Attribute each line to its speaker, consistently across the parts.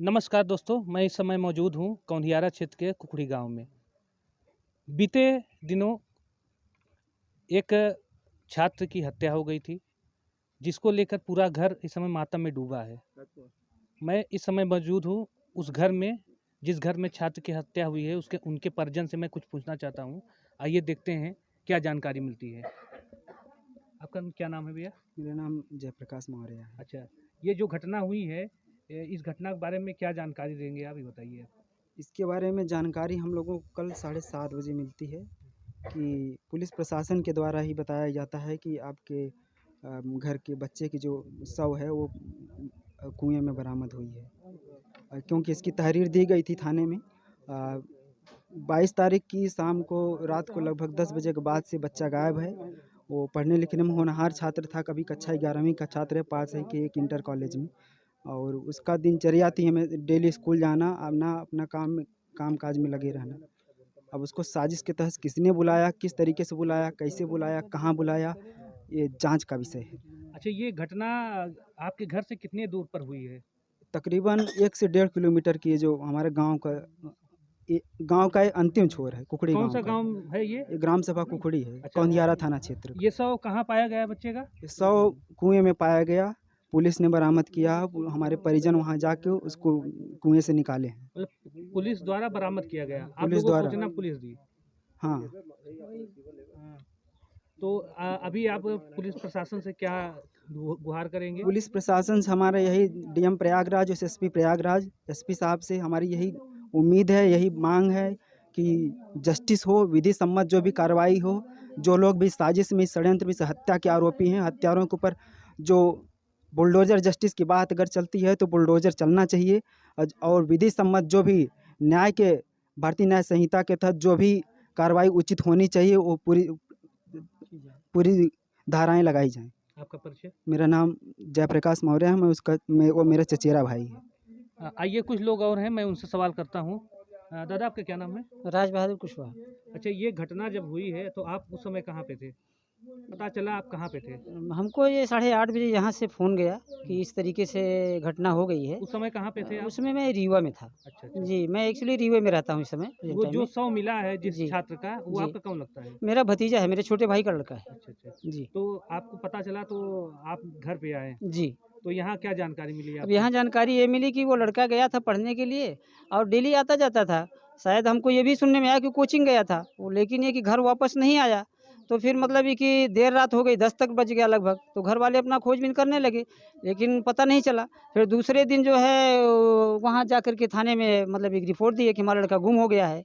Speaker 1: नमस्कार दोस्तों, मैं इस समय मौजूद हूँ कौंधियारा क्षेत्र के कुखड़ी गांव में। बीते दिनों एक छात्र की हत्या हो गई थी, जिसको लेकर पूरा घर इस समय मातम में डूबा है। मैं इस समय मौजूद हूँ उस घर में, जिस घर में छात्र की हत्या हुई है, उनके परिजन से मैं कुछ पूछना चाहता हूँ। आइए देखते हैं क्या जानकारी मिलती है। आपका क्या नाम है भैया?
Speaker 2: मेरा नाम जयप्रकाश मौर्य है।
Speaker 1: अच्छा, ये जो घटना हुई है, इस घटना के बारे में क्या जानकारी देंगे आप, ही बताइए।
Speaker 2: इसके बारे में जानकारी हम लोगों को कल 7:30 बजे मिलती है कि पुलिस प्रशासन के द्वारा ही बताया जाता है कि आपके घर के बच्चे की जो शव है वो कुएं में बरामद हुई है। क्योंकि इसकी तहरीर दी गई थी थाने में। 22 तारीख की शाम को रात को लगभग 10 बजे के बाद से बच्चा गायब है। वो पढ़ने लिखने में होनहार छात्र था, कभी कक्षा 11वीं का छात्र है, पास है कि एक इंटर कॉलेज में। और उसका दिनचर्या थी हमें डेली स्कूल जाना, आना, अपना काम काज में लगे रहना। अब उसको साजिश के तहत किसने बुलाया, किस तरीके से बुलाया, कैसे बुलाया, कहाँ बुलाया, ये जांच का विषय है।
Speaker 1: अच्छा, ये घटना आपके घर से कितने दूर पर हुई है?
Speaker 2: तकरीबन 1 से 1.5 किलोमीटर की जो हमारे गांव का ये अंतिम छोर है, कुखड़ी
Speaker 1: कौन
Speaker 2: गांव
Speaker 1: सा
Speaker 2: का।
Speaker 1: गांव है ये?
Speaker 2: ये ग्राम सभा कुखड़ी है,
Speaker 1: अच्छा,
Speaker 2: कौंधियारा थाना क्षेत्र का।
Speaker 1: ये शव कहाँ पाया गया है बच्चे का?
Speaker 2: ये शव कुएं में पाया गया, पुलिस ने बरामद किया। हमारे परिजन वहां जाके उसको कुएं से निकाले हैं,
Speaker 1: मतलब पुलिस द्वारा बरामद किया गया, आप
Speaker 2: पुलिस
Speaker 1: लोगों को
Speaker 2: द्वारा।
Speaker 1: सूचना पुलिस दी?
Speaker 2: हाँ,
Speaker 1: हाँ। तो अभी आप पुलिस प्रशासन से क्या गुहार करेंगे?
Speaker 2: पुलिस प्रशासन से हमारा यही डीएम प्रयागराज और एसपी प्रयागराज, एसपी साहब से हमारी यही उम्मीद है, यही मांग है कि जस्टिस हो, विधि सम्मत जो भी कार्रवाई हो। जो लोग भी साजिश में, षड्यंत्र में से हत्या के आरोपी हैं, हत्यारों के ऊपर जो बुलडोजर जस्टिस की बात अगर चलती है तो बुलडोजर चलना चाहिए। और विधि सम्मत जो भी न्याय के, भारतीय न्याय संहिता के तहत जो भी कार्रवाई उचित होनी चाहिए वो पूरी पूरी धाराएं लगाई जाएं।
Speaker 1: आपका परिचय?
Speaker 2: मेरा नाम जयप्रकाश मौर्य है। वो मेरा चचेरा भाई है।
Speaker 1: आइए, कुछ लोग और हैं, मैं उनसे सवाल करता हूँ। दादा, आपका क्या नाम है?
Speaker 3: राज बहादुर कुशवाहा।
Speaker 1: अच्छा, ये घटना जब हुई है तो आप उस समय कहाँ पे थे? पता चला आप कहाँ पे थे?
Speaker 3: हमको ये 8:30 बजे यहाँ से फ़ोन गया कि इस तरीके से घटना हो गई है।
Speaker 1: उस समय कहाँ पे थे आप?
Speaker 3: उसमें मैं रीवा में था।
Speaker 1: अच्छा अच्छा।
Speaker 3: जी, मैं एक्चुअली रीवा में रहता हूँ इस समय, प्रेज़ेंट
Speaker 1: वो
Speaker 3: टाइम
Speaker 1: जो
Speaker 3: में।
Speaker 1: शव मिला है जिस
Speaker 3: जी,
Speaker 1: छात्र का, वो
Speaker 3: जी।
Speaker 1: आपका कौन लगता है?
Speaker 3: मेरा भतीजा है, मेरे छोटे भाई का लड़का है।
Speaker 1: अच्छा अच्छा।
Speaker 3: जी,
Speaker 1: तो आपको पता चला तो आप घर पे आए,
Speaker 3: जी।
Speaker 1: तो यहाँ क्या जानकारी मिली
Speaker 3: अब
Speaker 1: आपको?
Speaker 3: यहाँ जानकारी ये मिली कि वो लड़का गया था पढ़ने के लिए और डेली आता-जाता था। शायद हमको ये भी सुनने में आया कि कोचिंग गया था वो, लेकिन ये कि घर वापस नहीं आया। तो फिर मतलब ये कि देर रात हो गई, 10 तक बज गया लगभग, तो घर वाले अपना खोजबीन करने लगे, लेकिन पता नहीं चला। फिर दूसरे दिन जो है वहाँ जाकर के थाने में मतलब एक रिपोर्ट दी है कि हमारा लड़का गुम हो गया है।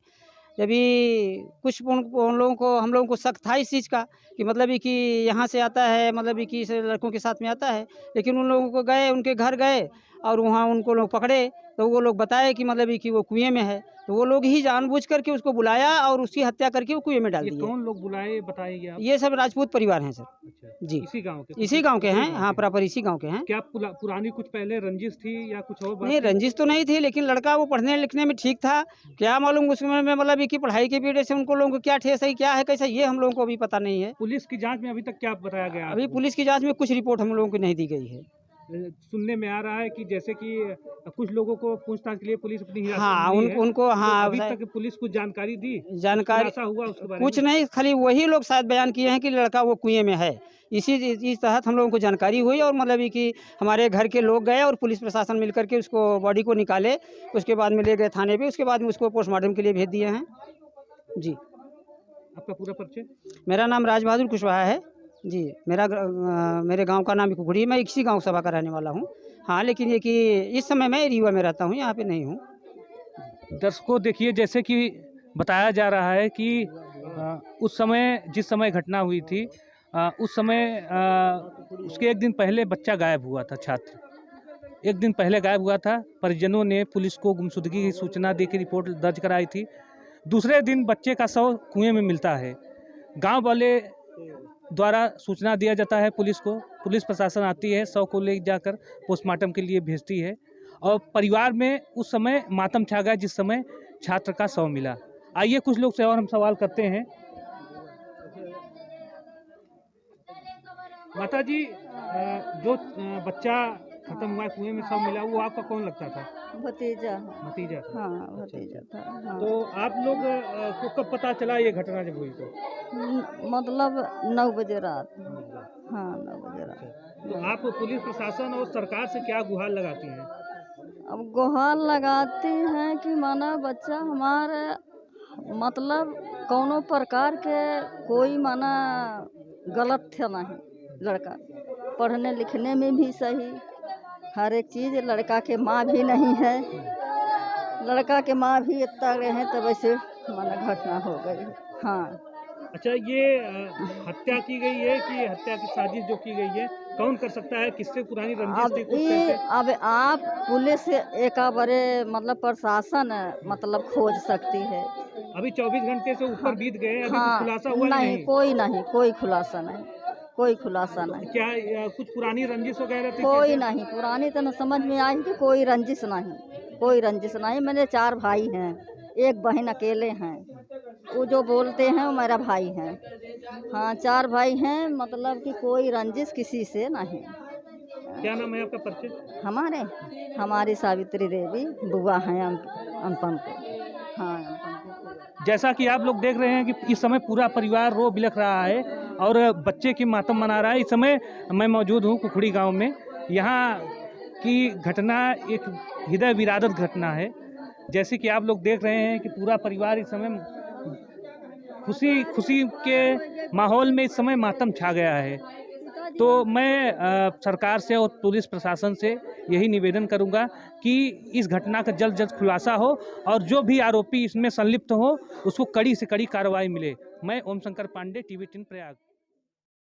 Speaker 3: जभी कुछ उन लोगों को, हम लोगों को शक था इस चीज़ का कि मतलब ये कि यहाँ से आता है, मतलब ये कि इस लड़कों के साथ में आता है। लेकिन उन लोगों को गए, उनके घर गए और वहाँ उनको लोग पकड़े, तो वो लोग बताए कि मतलब ये कि वो कुएँ में है। तो वो लोग ही जानबूझ करके उसको बुलाया और उसकी हत्या करके वो कुएँ में डाल
Speaker 1: ये
Speaker 3: दिए।
Speaker 1: कौन लोग बुलाए, बताइए आप?
Speaker 3: ये सब राजपूत परिवार हैं सर।
Speaker 1: अच्छा,
Speaker 3: जी,
Speaker 1: इसी गांव के?
Speaker 3: इसी गाँव के
Speaker 1: कुखड़ी
Speaker 3: हैं।
Speaker 1: गांव
Speaker 3: हाँ,
Speaker 1: के हैं?
Speaker 3: प्रॉपर इसी गाँव के हैं।
Speaker 1: क्या पुरानी कुछ पहले रंजिश थी या कुछ और बात
Speaker 3: नहीं,
Speaker 1: थी?
Speaker 3: रंजिश तो नहीं थी, लेकिन लड़का वो पढ़ने लिखने में ठीक था। क्या मालूम उसमें में मतलब ये कि पढ़ाई के पीरियड से उनको लोगों को क्या ठेस है, क्या है, कैसा, ये हम लोगों को अभी पता नहीं है।
Speaker 1: पुलिस की जांच में अभी तक क्या बताया गया
Speaker 3: अभी
Speaker 1: आपको?
Speaker 3: पुलिस की जाँच में कुछ रिपोर्ट हम लोगों को नहीं दी गई है।
Speaker 1: सुनने में आ रहा है कि जैसे कि कुछ लोगों को पूछताछ के लिए पुलिस अपनी हिरासत में
Speaker 3: हाँ,
Speaker 1: ली है,
Speaker 3: उनको
Speaker 1: तो
Speaker 3: हाँ,
Speaker 1: अभी तक पुलिस कुछ जानकारी दी, कुछ
Speaker 3: जानकारी
Speaker 1: खुलासा हुआ उसके बारे
Speaker 3: कुछ
Speaker 1: में?
Speaker 3: नहीं, खाली वही लोग शायद बयान किए हैं कि लड़का वो कुएँ में है। इस तहत हम लोगों को जानकारी हुई और मतलब ये कि हमारे घर के लोग गए और पुलिस प्रशासन मिल कर के उसको बॉडी को निकाले, उसके बाद में ले गए थाने पे, उसके बाद में उसको पोस्टमार्टम के लिए भेज दिए हैं। जी।
Speaker 1: आपका पूरा परिचय?
Speaker 3: मेरा नाम राज बहादुर कुशवाहा है। जी, मेरे गाँव का नाम कुखड़ी है, मैं इसी गाँव सभा का रहने वाला हूँ। हाँ, लेकिन ये कि इस समय मैं रीवा में रहता हूँ, यहाँ पे नहीं हूँ।
Speaker 1: दर्शकों, देखिए, जैसे कि बताया जा रहा है कि उस समय जिस समय घटना हुई थी, उस समय उसके एक दिन पहले बच्चा गायब हुआ था, छात्र एक दिन पहले गायब हुआ था। परिजनों ने पुलिस को गुमशुदगी की सूचना देकर रिपोर्ट दर्ज कराई थी। दूसरे दिन बच्चे का शव कुएं में मिलता है। गांव वाले द्वारा सूचना दिया जाता है पुलिस को, पुलिस प्रशासन आती है, शव को ले जाकर पोस्टमार्टम के लिए भेजती है और परिवार में उस समय मातम छा गया जिस समय छात्र का शव मिला। आइए, कुछ लोग से और हम सवाल करते हैं। माता जी, जो बच्चा खत्म हुआ है, कुएं में शव मिला, वो आपका कौन लगता था?
Speaker 4: भतीजा।
Speaker 1: भतीजा था।
Speaker 4: हाँ भतीजा था। हाँ
Speaker 1: तो आप लोग को कब पता चला ये घटना जब हुई तो?
Speaker 4: मतलब 9 बजे रात। हाँ 9 बजे रात।
Speaker 1: तो आप पुलिस प्रशासन और सरकार से क्या गुहार लगाती हैं?
Speaker 4: अब गुहार लगाती हैं कि माना बच्चा हमारे मतलब कौनो प्रकार के कोई माना गलत थे नहीं, लड़का पढ़ने लिखने में भी सही, हर एक चीज़। लड़का के माँ भी नहीं है, लड़का के माँ भी इतना रहे तो वैसे माना घटना हो गई। हाँ।
Speaker 1: अच्छा, ये हत्या की गई है कि हत्या की साजिश जो की गई है, कौन कर सकता है? किससे पुरानी रंजिश
Speaker 4: अब
Speaker 1: थी? कुछ
Speaker 4: ये
Speaker 1: पैसे?
Speaker 4: अब आप पुलिस एक बड़े मतलब प्रशासन मतलब खोज सकती है।
Speaker 1: अभी 24 घंटे से ऊपर बीत गए, अभी कुछ
Speaker 4: हाँ
Speaker 1: खुलासा हुआ
Speaker 4: नहीं, कोई खुलासा नहीं, कोई खुलासा नहीं।
Speaker 1: क्या कुछ पुरानी रंजिश वगैरह थी?
Speaker 4: कोई
Speaker 1: कैसे?
Speaker 4: नहीं, पुरानी तो न समझ में आई कि कोई रंजिश नहीं, कोई रंजिश नहीं। मेरे 4 भाई हैं, एक बहन अकेले हैं। वो जो बोलते हैं वो मेरा भाई है। हाँ 4 भाई हैं, मतलब कि कोई रंजिश किसी से नहीं।
Speaker 1: क्या नाम है आपका? परिचय?
Speaker 4: हमारी सावित्री देवी बुआ हैं अनुपम के। हाँ अनुपम के।
Speaker 1: जैसा कि आप लोग देख रहे हैं कि इस समय पूरा परिवार रो बिलख रहा है और बच्चे की मातम मना रहा है। इस समय मैं मौजूद हूँ कुखड़ी गांव में। यहाँ की घटना एक हृदय विदारक घटना है। जैसे कि आप लोग देख रहे हैं कि पूरा परिवार इस समय खुशी के माहौल में इस समय मातम छा गया है। तो मैं सरकार से और पुलिस प्रशासन से यही निवेदन करूंगा कि इस घटना का जल्द जल्द खुलासा हो और जो भी आरोपी इसमें संलिप्त हो उसको कड़ी से कड़ी कार्रवाई मिले। मैं ओम शंकर पांडे, TV 10 प्रयाग।